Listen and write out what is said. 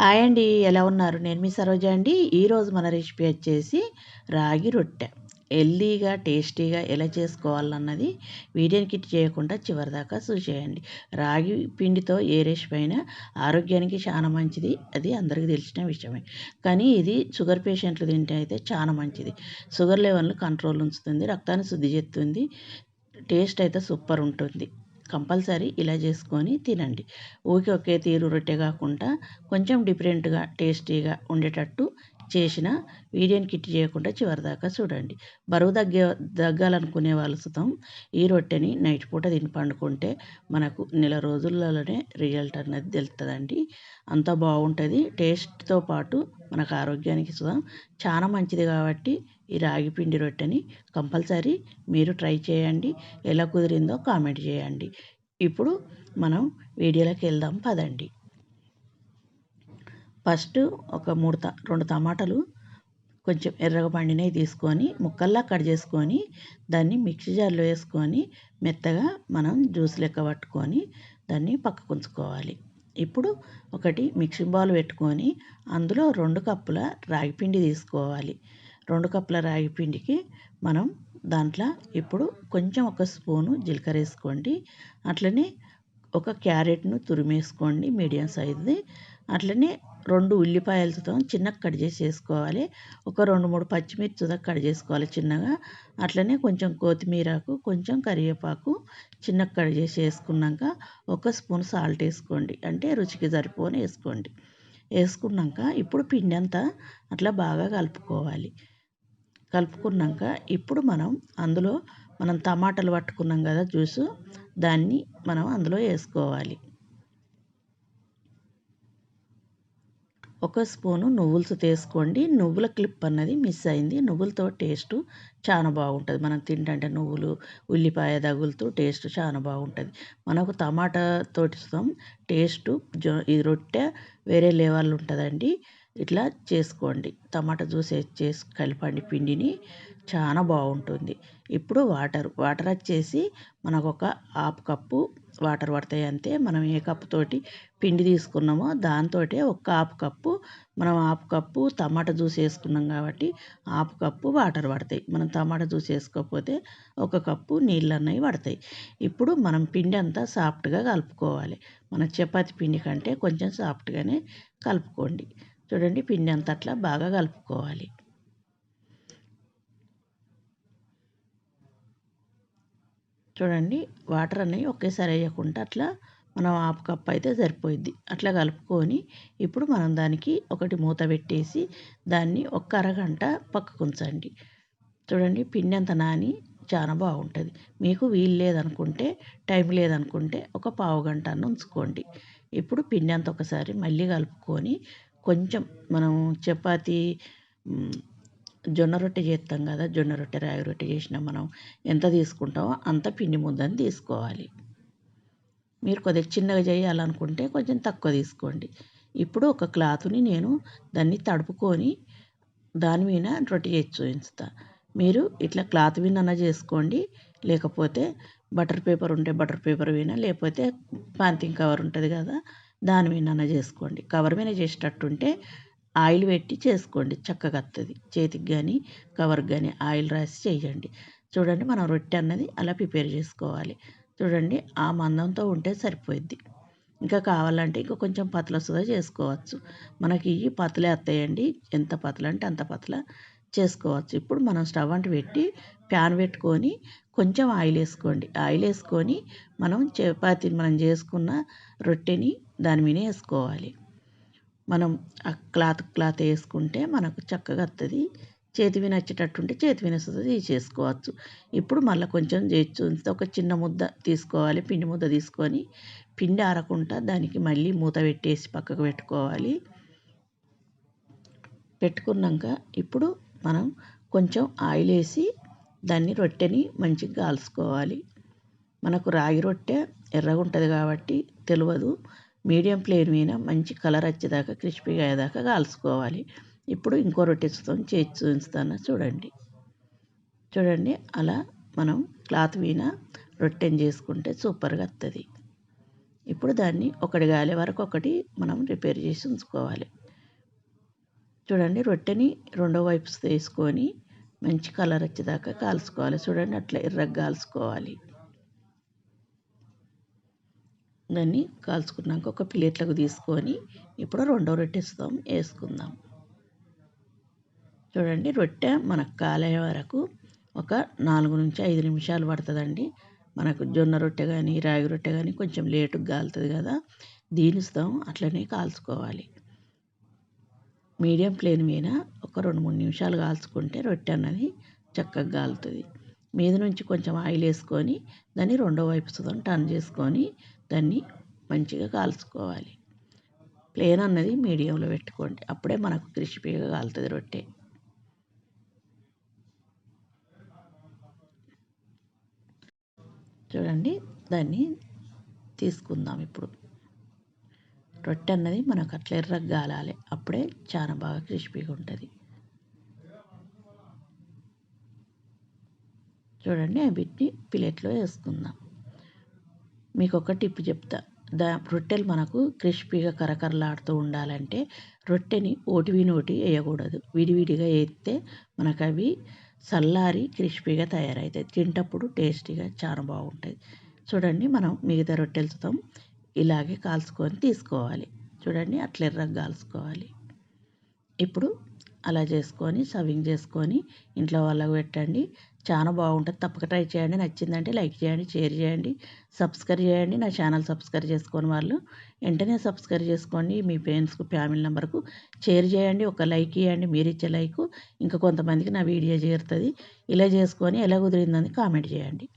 Hi అండి. ఎలా ఉన్నారు? నేను మీ సరోజ అండి. ఈరోజు మన రెసిపీ వచ్చేసి రాగి రొట్టె. హెల్తీగా, టేస్టీగా ఎలా చేసుకోవాలన్నది వీడియోని కిట్ చేయకుండా చివరిదాకా చూసేయండి. రాగి పిండితో ఏ రెసిపీ అయినా ఆరోగ్యానికి చాలా మంచిది. అది అందరికీ తెలిసిన విషయమే. కానీ ఇది షుగర్ పేషెంట్లు తింటే అయితే చాలా మంచిది. షుగర్ లెవెల్ని కంట్రోల్ ఉంచుతుంది, రక్తాన్ని శుద్ధి చేస్తుంది, టేస్ట్ అయితే సూపర్ ఉంటుంది. కంపల్సరీ ఇలా చేసుకొని తినండి. ఊరికే ఒకే తీరు రొట్టె కాకుండా కొంచెం డిఫరెంట్గా టేస్టీగా ఉండేటట్టు చేసిన వీడియోని కిట్ చేయకుండా చివరిదాకా చూడండి. బరువు తగ్గాలనుకునే వాళ్ళు సుతం ఈ రొట్టెని నైట్ పూట తిని పండుకుంటే మనకు నెల రోజులలోనే రిజల్ట్ అన్నది తెలుస్తుందండి. అంత బాగుంటుంది. టేస్ట్తో పాటు మనకు ఆరోగ్యానికి సుతం చాలా మంచిది కాబట్టి ఈ రాగి పిండి రొట్టెని కంపల్సరీ మీరు ట్రై చేయండి. ఎలా కుదిరిందో కామెంట్ చేయండి. ఇప్పుడు మనం వీడియోలోకి వెళ్దాం పదండి. ఫస్ట్ ఒక 2 టమాటాలు కొంచెం ఎర్రగా పండినవి తీసుకొని ముక్కల్లా కట్ చేసుకొని దాన్ని మిక్సీ జార్లో వేసుకొని మెత్తగా మనం జ్యూస్ లెక్క పట్టుకొని దాన్ని పక్కకు ఉంచుకోవాలి. ఇప్పుడు ఒకటి మిక్సింగ్ బౌల్ పెట్టుకొని అందులో 2 కప్పుల రాగిపిండి తీసుకోవాలి. 2 కప్పుల రాగిపిండికి మనం దాంట్లో ఇప్పుడు కొంచెం ఒక స్పూను జీలకర్ర వేసుకోండి. అట్లనే ఒక క్యారెట్ను తురిమేసుకోండి మీడియం సైజుది. అట్లనే 2 ఉల్లిపాయలతో చిన్నగా కట్ చేసి వేసుకోవాలి. ఒక 2, 3 పచ్చిమిర్చి కట్ చేసుకోవాలి చిన్నగా. అట్లనే కొంచెం కొత్తిమీరకు, కొంచెం కరివేపాకు చిన్నగా కట్ చేసి వేసుకున్నాక ఒక స్పూన్ సాల్ట్ వేసుకోండి. అంటే రుచికి సరిపోని వేసుకోండి. వేసుకున్నాక ఇప్పుడు పిండి అంతా అట్లా బాగా కలుపుకోవాలి. కలుపుకున్నాక ఇప్పుడు అందులో మనం టమాటాలు పట్టుకున్నాం కదా జ్యూసు, దాన్ని మనం అందులో వేసుకోవాలి. ఒక స్పూను నువ్వులు తీసుకోండి. నువ్వుల క్లిప్ అన్నది మిస్ అయింది. నువ్వులతో టేస్ట్ చాలా బాగుంటుంది. మనం తింటే నువ్వులు, ఉల్లిపాయ తగులుతూ టేస్ట్ చాలా బాగుంటుంది. మనకు టమాటా తోటి టేస్ట్ ఈ రొట్టె వేరే లెవెల్ ఉంటుందండి. ఇట్లా చేసుకోండి. టమాటా జ్యూస్ చేసి కలపండి పిండిని, చాలా బాగుంటుంది. ఇప్పుడు వాటర్ వచ్చేసి మనకు ఒక 1/2 కప్పు వాటర్ పడతాయి అంతే. మనం ఏ కప్పు తోటి పిండి తీసుకున్నామో దాంతోటే ఒక 1/2 కప్పు, మనం 1/2 కప్పు టమాటా జ్యూస్ వేసుకున్నాం కాబట్టి 1/2 కప్పు వాటర్ పడతాయి. మనం టమాటా జ్యూస్ వేసుకోకపోతే 1 కప్పు నీళ్ళు అన్నవి పడతాయి. ఇప్పుడు మనం పిండి అంతా సాఫ్ట్గా కలుపుకోవాలి. మన చపాతీ పిండి కంటే కొంచెం సాఫ్ట్గానే కలుపుకోండి. చూడండి, పిండి అంతా అట్లా బాగా కలుపుకోవాలి. చూడండి, వాటర్ అనేవి ఒకేసారి వేయకుండా అట్లా మనం 1/2 కప్ అయితే సరిపోయిద్ది. అట్లా కలుపుకొని ఇప్పుడు మనం దానికి ఒకటి మూత పెట్టేసి దాన్ని ఒక అరగంట పక్కకు ఉంచండి. చూడండి, పిండి అంత నాని చాలా బాగుంటుంది. మీకు వీలు లేదనుకుంటే, టైం లేదనుకుంటే ఒక పావు గంట అన్న ఉంచుకోండి. ఇప్పుడు పిండి అంతా ఒకసారి మళ్ళీ కలుపుకొని కొంచెం మనం చపాతీ జొన్న రొట్టె చేస్తాం కదా, జొన్న రొట్టె రాగి రొట్టె చేసినా మనం ఎంత తీసుకుంటామో అంత పిండి ముద్దని తీసుకోవాలి. మీరు కొద్దిగా చిన్నగా చేయాలనుకుంటే కొంచెం తక్కువ తీసుకోండి. ఇప్పుడు ఒక క్లాత్ని నేను దాన్ని తడుపుకొని దాని మీద రొట్టె చేసి చూపిస్తా. మీరు ఇట్లా క్లాత్ మీద చేసుకోండి, లేకపోతే బటర్ పేపర్ ఉంటే బటర్ పేపర్ మీద, లేకపోతే పాంతింగ్ కవర్ ఉంటుంది కదా దాని మీద చేసుకోండి. కవర్ మీద చేసేటట్టుంటే ఆయిల్ పెట్టి చేసుకోండి, చక్కగా వస్తుంది. చేతికి కానీ కవర్కి కానీ ఆయిల్ రాసి చేయండి. చూడండి, మనం రొట్టె అన్నది అలా ప్రిపేర్ చేసుకోవాలి. చూడండి, ఆ మందంతో ఉంటే సరిపోద్ది. ఇంకా కావాలంటే ఇంకా కొంచెం పతల చేసుకోవచ్చు. మనకి ఇవి పతలే వస్తాయండి. ఎంత పతల అంటే అంత పతల చేసుకోవచ్చు. ఇప్పుడు మనం స్టవ్ అంటు పెట్టి ప్యాన్ పెట్టుకొని కొంచెం ఆయిల్ వేసుకోండి. ఆయిల్ వేసుకొని మనం చపాతీని మనం చేసుకున్న రొట్టెని దాని మీద వేసుకోవాలి. మనం ఆ క్లాత్ వేసుకుంటే మనకు చక్కగా వస్తుంది. చేతి మీద వచ్చేటట్టుంటే చేతి మీద తీసేసుకోవచ్చు. ఇప్పుడు మళ్ళీ కొంచెం చేసి ఒక చిన్న ముద్ద తీసుకోవాలి. పిండి ముద్ద తీసుకొని పిండి ఆరకుండా దానికి మళ్ళీ మూత పెట్టేసి పక్కకు పెట్టుకోవాలి. పెట్టుకున్నాక ఇప్పుడు మనం కొంచెం ఆయిల్ వేసి దాన్ని రొట్టెని మంచిగా కాల్చుకోవాలి. మనకు రాగి రొట్టె ఎర్రగా ఉంటుంది కాబట్టి తెలియదు. మీడియం ఫ్లేమ్ మీద మంచి కలర్ వచ్చేదాకా క్రిస్పీగా అయ్యేదాకా కాల్చుకోవాలి. ఇప్పుడు ఇంకో రొట్టె చేసి చూపిస్తాను చూడండి. చూడండి, అలా మనం క్లాత్ మీద రొట్టెని చేసుకుంటే సూపర్గా వస్తుంది. ఇప్పుడు దాన్ని ఒకటి గాలే వరకు ఒకటి మనం ప్రిపేర్ చేసి ఉంచుకోవాలి. చూడండి, రొట్టెని రెండో వైపు తీసుకొని మంచి కలర్ వచ్చేదాకా కాల్చుకోవాలి. చూడండి, అట్లా ఎర్రగా కాల్చుకోవాలి. దాన్ని కాల్చుకున్నాక ఒక ప్లేట్లకు తీసుకొని ఇప్పుడు రెండో రొట్టె వేసుకుందాం. చూడండి, రొట్టె మనకు కాలే వరకు ఒక 4 నుంచి 5 నిమిషాలు పడుతుందండి. మనకు జొన్న రొట్టె కానీ రాగి రొట్టె కానీ కొంచెం లేటుగా కాలుతుంది కదా, దీని అట్లనే కాల్చుకోవాలి. మీడియం ఫ్లేమ్ మీద ఒక 2-3 నిమిషాలు కాల్చుకుంటే రొట్టె అన్నది చక్కగా కాలుతుంది. మీద నుంచి కొంచెం ఆయిల్ వేసుకొని దాన్ని రెండో వైపు టర్న్ చేసుకొని దాన్ని మంచిగా కాల్చుకోవాలి. ప్లేన్ అన్నది మీడియంలో పెట్టుకోండి, అప్పుడే మనకు క్రిస్పీగా కాలుతుంది రొట్టె. చూడండి, దాన్ని తీసుకుందాం. ఇప్పుడు రొట్టె అన్నది మనకు అట్లా ఎర్రగా కాలాలి, అప్పుడే చాలా బాగా క్రిస్పీగా ఉంటుంది. చూడండి, వీటిని ప్లేట్లో వేసుకుందాం. మీకు ఒక టిప్ చెప్తా. రొట్టెలు మనకు క్రిస్పీగా కరకరలాడుతూ ఉండాలంటే రొట్టెని ఓటి వేయకూడదు. విడివిడిగా వేస్తే మనకు అవి చల్లారి క్రిస్పీగా తయారవుతాయి. తింటప్పుడు టేస్టీగా చాలా బాగుంటుంది. చూడండి, మనం మిగతా రొట్టెలతో ఇలాగే కాల్చుకొని తీసుకోవాలి. చూడండి, అట్లా ఎర్రగా కాల్చుకోవాలి. ఇప్పుడు అలా చేసుకొని సర్వింగ్ చేసుకొని ఇంట్లో వాళ్ళకు పెట్టండి. చాలా బాగుంటుంది. తప్పక ట్రై చేయండి. నచ్చిందంటే లైక్ చేయండి, షేర్ చేయండి, సబ్స్క్రైబ్ చేయండి. నా ఛానల్ సబ్స్క్రైబ్ చేసుకొని వాళ్ళు వెంటనే సబ్స్క్రైబ్ చేసుకోండి. మీ ఫ్రెండ్స్కు ఫ్యామిలీ నెంబర్కు షేర్ చేయండి. ఒక లైక్ ఇవ్వండి. మీరు ఇచ్చే లైక్ ఇంకా కొంతమందికి నా వీడియో చేరుతుంది. ఇలా చేసుకొని ఎలా కుదిరిందని కామెంట్ చేయండి.